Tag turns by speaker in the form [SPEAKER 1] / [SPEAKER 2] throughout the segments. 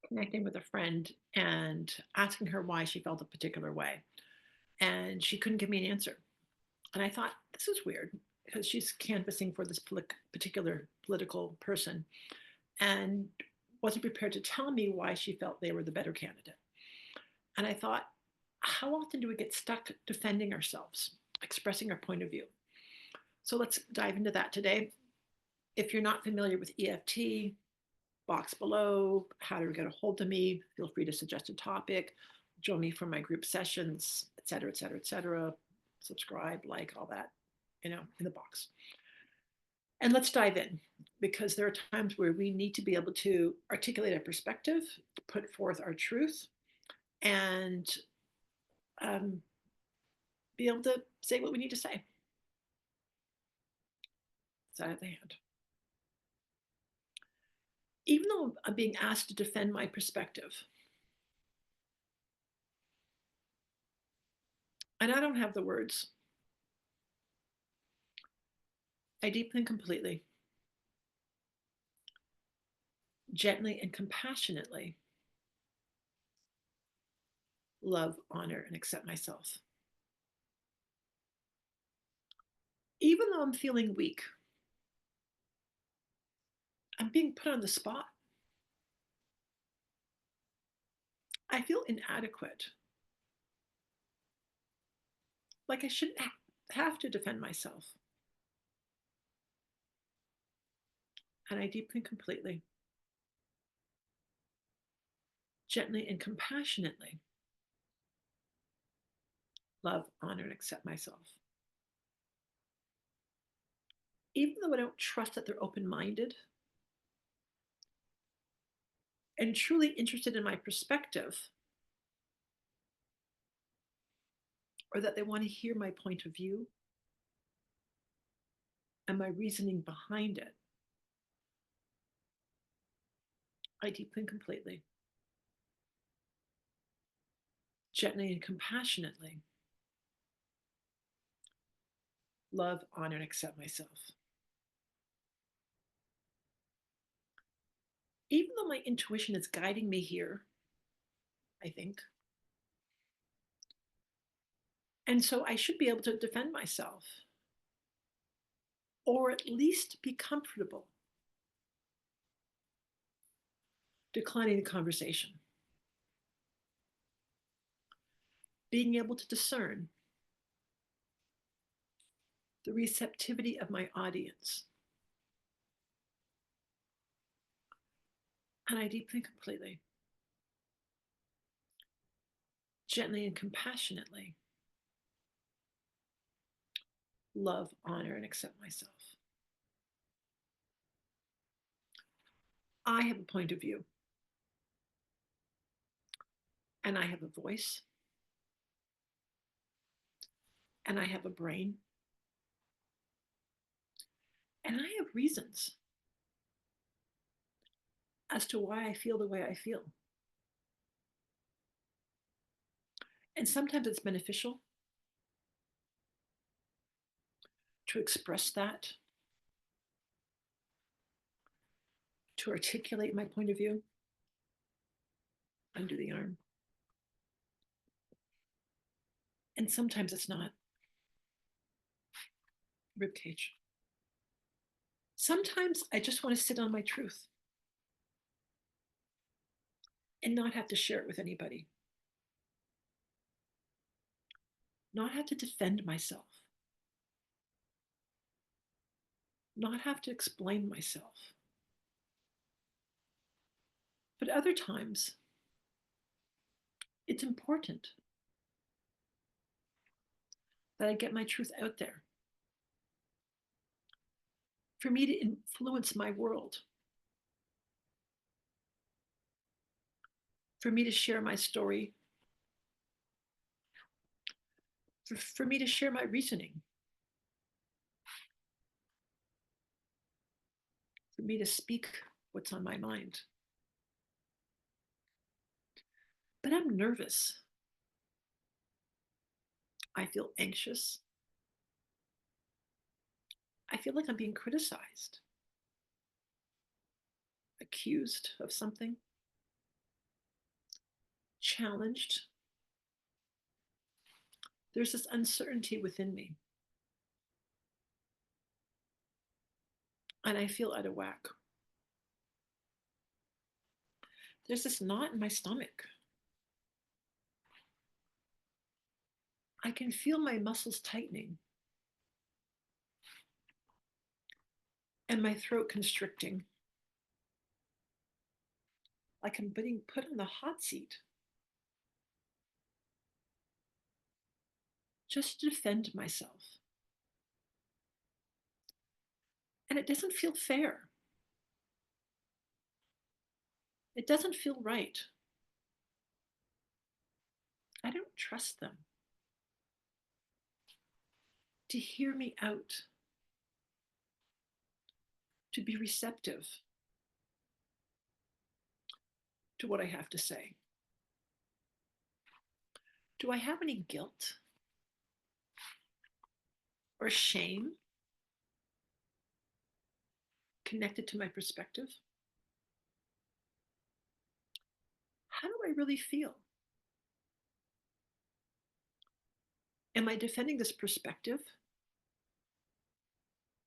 [SPEAKER 1] connecting with a friend and asking her why she felt a particular way. And she couldn't give me an answer. And I thought, this is weird because she's canvassing for this particular political person and wasn't prepared to tell me why she felt they were the better candidate. And I thought, how often do we get stuck defending ourselves, expressing our point of view? So let's dive into that today. If you're not familiar with EFT, box below, how to get a hold of me, feel free to suggest a topic, join me for my group sessions, etcetera, etcetera, etcetera. Subscribe, like, all that, in the box. And let's dive in because there are times where we need to be able to articulate a perspective, put forth our truth, and um, be able to say what we need to say. It's out of the hand. Even though I'm being asked to defend my perspective, and I don't have the words, I deeply and completely, gently and compassionately love, honor, and accept myself. Even though I'm feeling weak, I'm being put on the spot. I feel inadequate, like I shouldn't have to defend myself. And I deeply and completely, gently and compassionately love, honor, and accept myself. Even though I don't trust that they're open-minded and truly interested in my perspective, or that they want to hear my point of view and my reasoning behind it, I deeply and completely, gently and compassionately love, honor, and accept myself. Even though my intuition is guiding me here, I think, and so I should be able to defend myself, or at least be comfortable declining the conversation, being able to discern the receptivity of my audience. And I deeply and completely, gently and compassionately love, honor, and accept myself. I have a point of view, and I have a voice, and I have a brain, and I have reasons as to why I feel the way I feel. And sometimes it's beneficial to express that, to articulate my point of view under the arm. And sometimes it's not. Ribcage. Sometimes I just want to sit on my truth and not have to share it with anybody, not have to defend myself, not have to explain myself. But other times, it's important that I get my truth out there for me to influence my world, for me to share my story, for me to share my reasoning, for me to speak what's on my mind. But I'm nervous. I feel anxious. I feel like I'm being criticized, accused of something. challenged, there's this uncertainty within me, and I feel out of whack. There's this knot in my stomach. I can feel my muscles tightening and my throat constricting, like I'm being put on the hot seat just to defend myself. And it doesn't feel fair. It doesn't feel right. I don't trust them to hear me out, to be receptive to what I have to say. Do I have any guilt or shame connected to my perspective? How do I really feel? Am I defending this perspective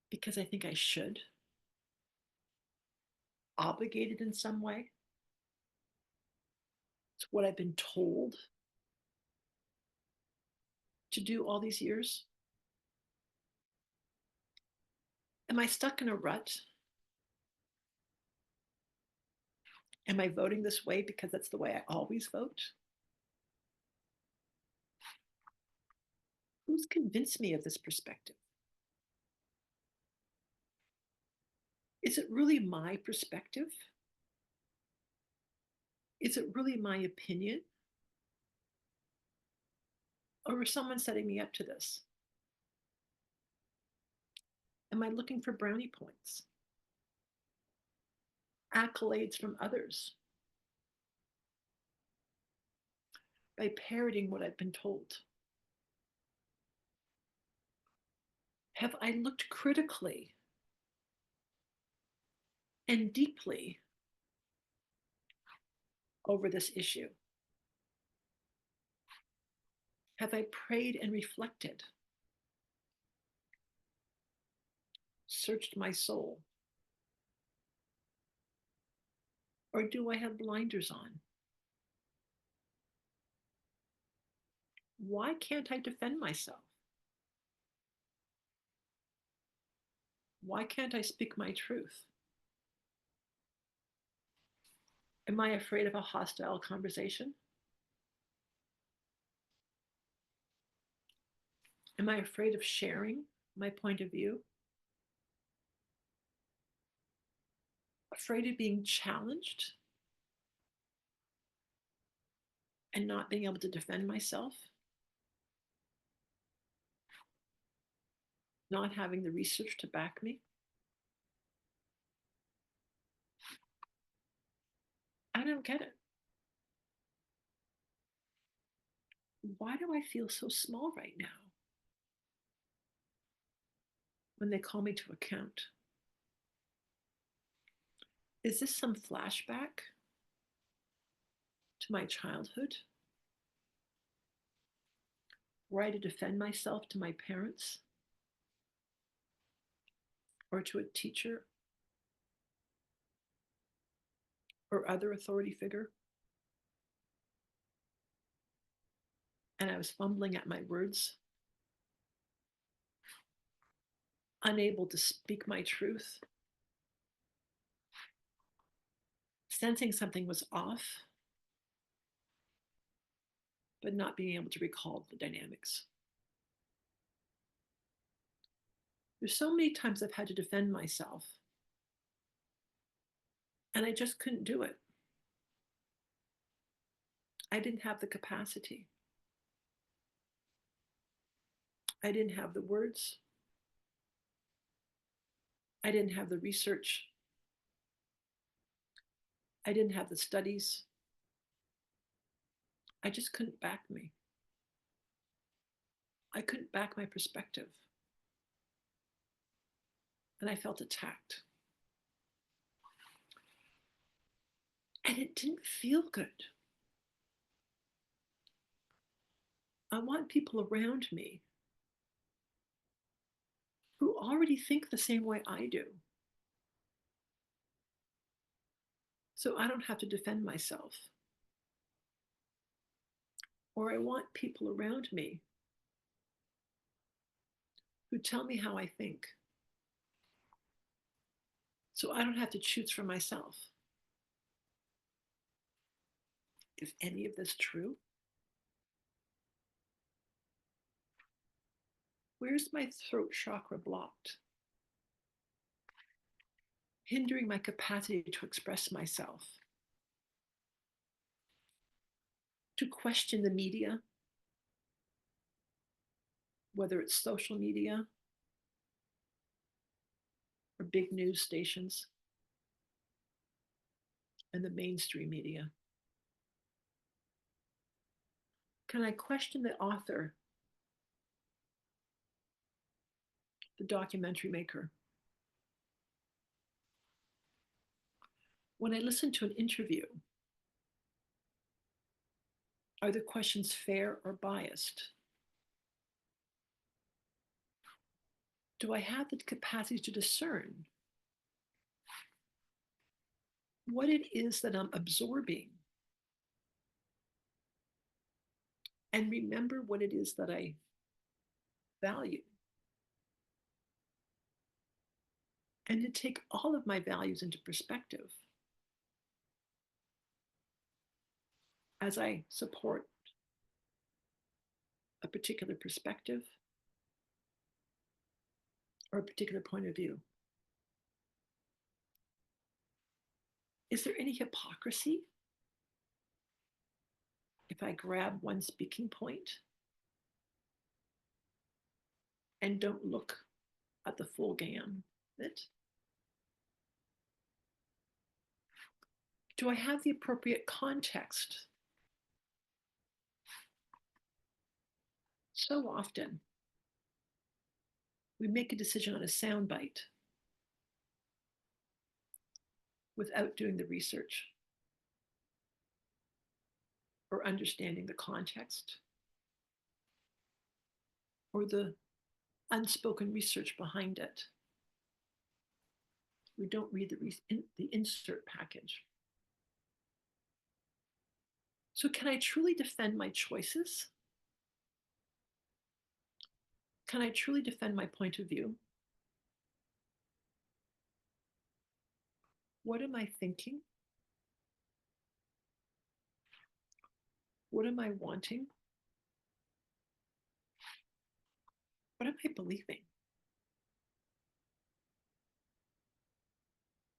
[SPEAKER 1] because I think I should? Obligated in some way? It's what I've been told to do all these years? Am I stuck in a rut? Am I voting this way because that's the way I always vote? Who's convinced me of this perspective? Is it really my perspective? Is it really my opinion? Or is someone setting me up to this? Am I looking for brownie points? Accolades from others by parroting what I've been told? Have I looked critically and deeply over this issue? Have I prayed and reflected, searched my soul? Or do I have blinders on? Why can't I defend myself? Why can't I speak my truth? Am I afraid of a hostile conversation? Am I afraid of sharing my point of view? Afraid of being challenged and not being able to defend myself? Not having the research to back me? I don't get it. Why do I feel so small right now when they call me to account? Is this some flashback to my childhood where I had to defend myself to my parents or to a teacher or other authority figure? And I was fumbling at my words, unable to speak my truth, sensing something was off, but not being able to recall the dynamics. There's so many times I've had to defend myself, and I just couldn't do it. I didn't have the capacity. I didn't have the words. I didn't have the research. I didn't have the studies. I just couldn't back me. I couldn't back my perspective. And I felt attacked. And it didn't feel good. I want people around me who already think the same way I do. So I don't have to defend myself. Or I want people around me who tell me how I think. So I don't have to choose for myself. Is any of this true? Where's my throat chakra blocked? Hindering my capacity to express myself, to question the media, whether it's social media or big news stations and the mainstream media. Can I question the author, the documentary maker? When I listen to an interview, are the questions fair or biased? Do I have the capacity to discern what it is that I'm absorbing and remember what it is that I value? And to take all of my values into perspective as I support a particular perspective or a particular point of view. Is there any hypocrisy if I grab one speaking point and don't look at the full gamut? Do I have the appropriate context? So often, we make a decision on a soundbite without doing the research or understanding the context or the unspoken research behind it. We don't read the insert package. So can I truly defend my choices? Can I truly defend my point of view? What am I thinking? What am I wanting? What am I believing?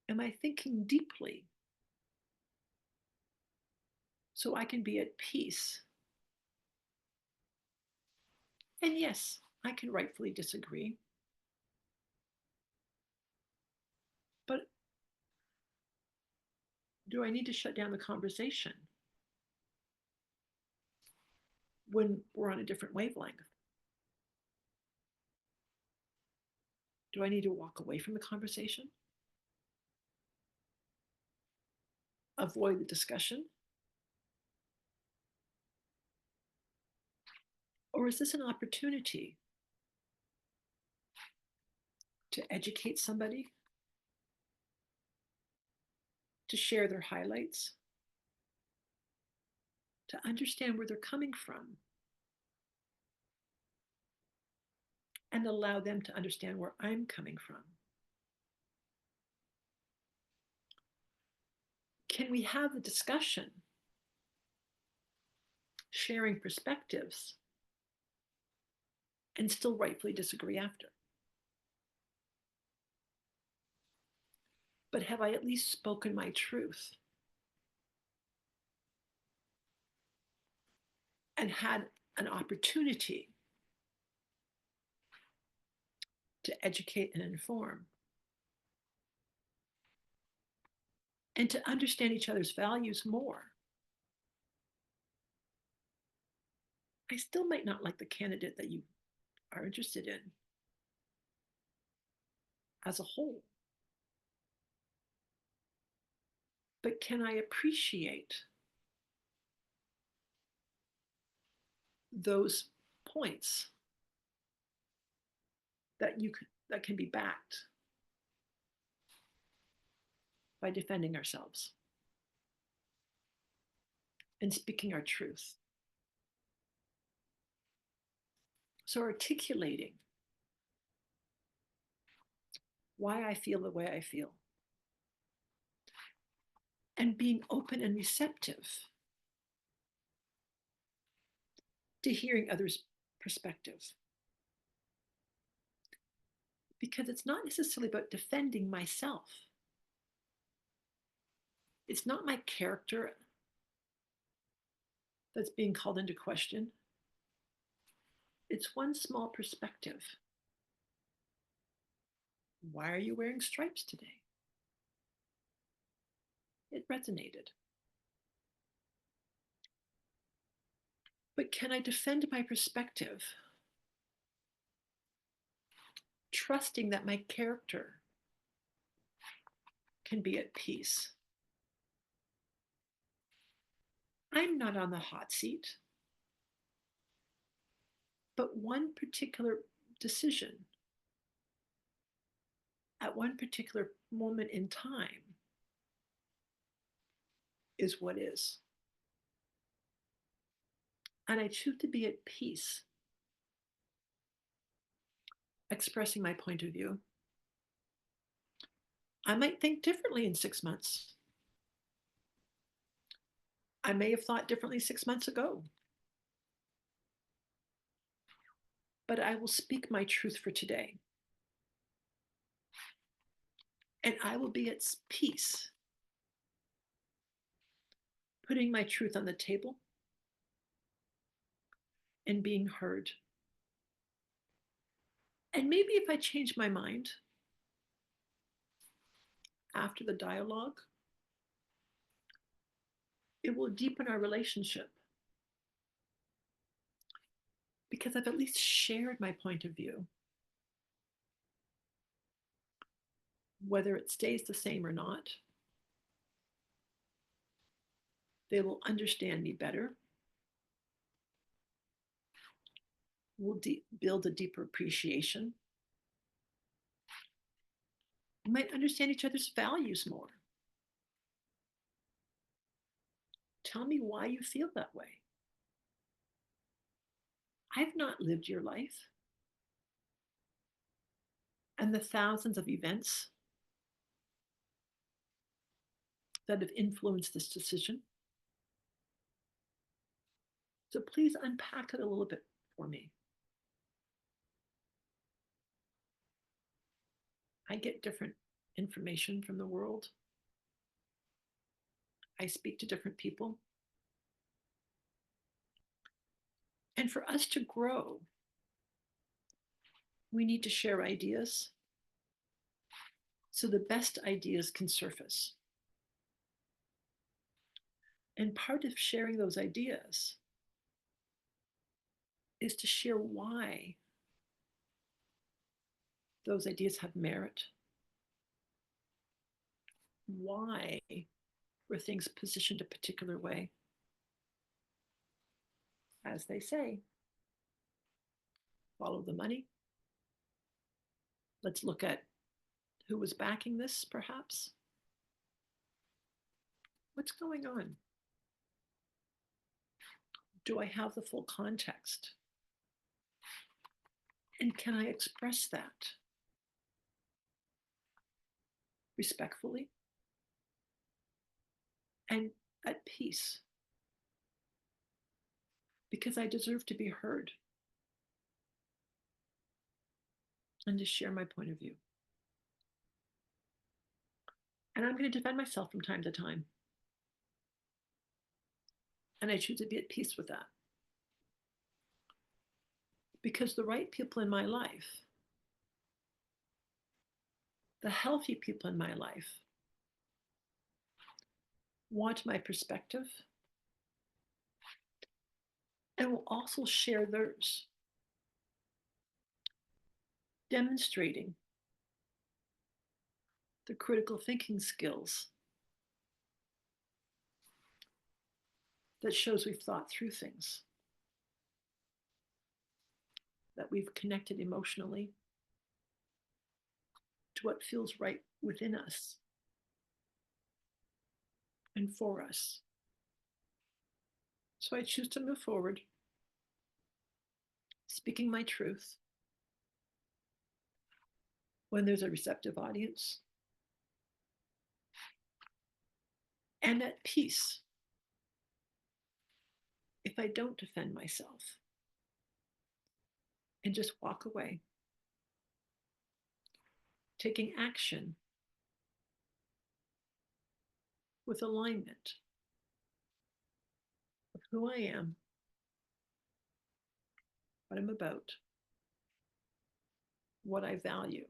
[SPEAKER 1] Am I thinking deeply so I can be at peace? And yes, I can rightfully disagree, but do I need to shut down the conversation when we're on a different wavelength? Do I need to walk away from the conversation? Avoid the discussion? Or is this an opportunity to educate somebody, to share their highlights, to understand where they're coming from, and allow them to understand where I'm coming from? Can we have a discussion, sharing perspectives, and still rightfully disagree after? But have I at least spoken my truth and had an opportunity to educate and inform and to understand each other's values more? I still might not like the candidate that you are interested in as a whole. But can I appreciate those points that can be backed by defending ourselves and speaking our truth. So articulating why I feel the way I feel and being open and receptive to hearing others' perspective. Because it's not necessarily about defending myself. It's not my character that's being called into question. It's one small perspective. Why are you wearing stripes today? It resonated. But can I defend my perspective, trusting that my character can be at peace? I'm not on the hot seat, but one particular decision at one particular moment in time is what is. And I choose to be at peace, expressing my point of view. I might think differently in 6 months. I may have thought differently 6 months ago. But I will speak my truth for today. And I will be at peace, putting my truth on the table and being heard. And maybe if I change my mind after the dialogue, it will deepen our relationship because I've at least shared my point of view. Whether it stays the same or not, they will understand me better. We'll build a deeper appreciation. We might understand each other's values more. Tell me why you feel that way. I've not lived your life and the thousands of events that have influenced this decision. So please unpack it a little bit for me. I get different information from the world. I speak to different people. And for us to grow, we need to share ideas so the best ideas can surface. And part of sharing those ideas is to share why those ideas have merit. Why were things positioned a particular way? As they say, follow the money. Let's look at who was backing this, perhaps. What's going on? Do I have the full context? And can I express that respectfully and at peace? Because I deserve to be heard and to share my point of view. And I'm going to defend myself from time to time. And I choose to be at peace with that. Because the right people in my life, the healthy people in my life, want my perspective and will also share theirs, demonstrating the critical thinking skills that shows we've thought through things. that we've connected emotionally to what feels right within us and for us. So I choose to move forward, speaking my truth when there's a receptive audience, and at peace if I don't defend myself and just walk away, taking action with alignment of who I am, what I'm about, what I value,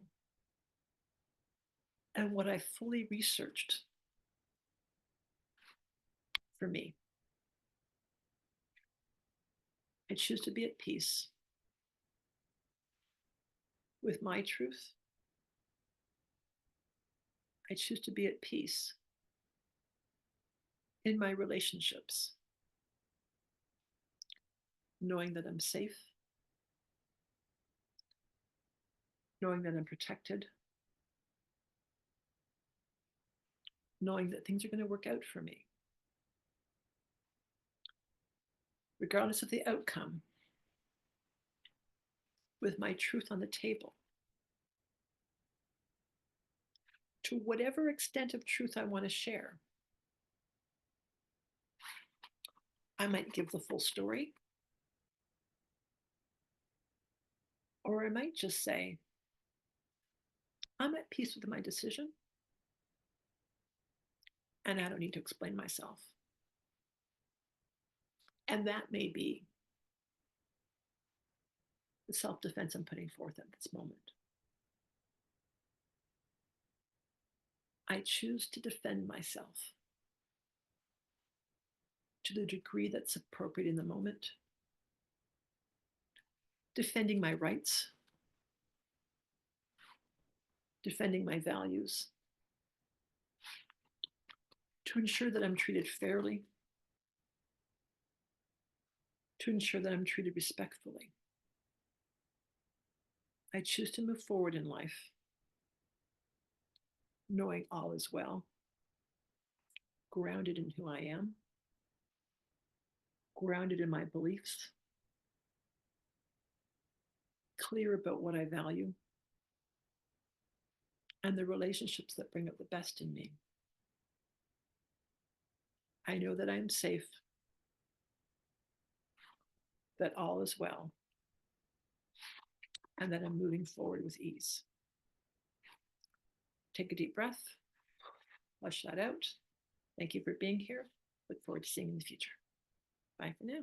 [SPEAKER 1] and what I fully researched for me. I choose to be at peace with my truth. I choose to be at peace in my relationships, knowing that I'm safe, knowing that I'm protected, knowing that things are going to work out for me, regardless of the outcome, with my truth on the table, to whatever extent of truth I want to share. I might give the full story, or I might just say, I'm at peace with my decision, and I don't need to explain myself. And that may be the self-defense I'm putting forth at this moment. I choose to defend myself to the degree that's appropriate in the moment, defending my rights, defending my values, to ensure that I'm treated fairly, to ensure that I'm treated respectfully. I choose to move forward in life, knowing all is well, grounded in who I am, grounded in my beliefs, clear about what I value, and the relationships that bring out the best in me. I know that I'm safe, that all is well, and that I'm moving forward with ease. Take a deep breath, flush that out. Thank you for being here. Look forward to seeing you in the future. Bye for now.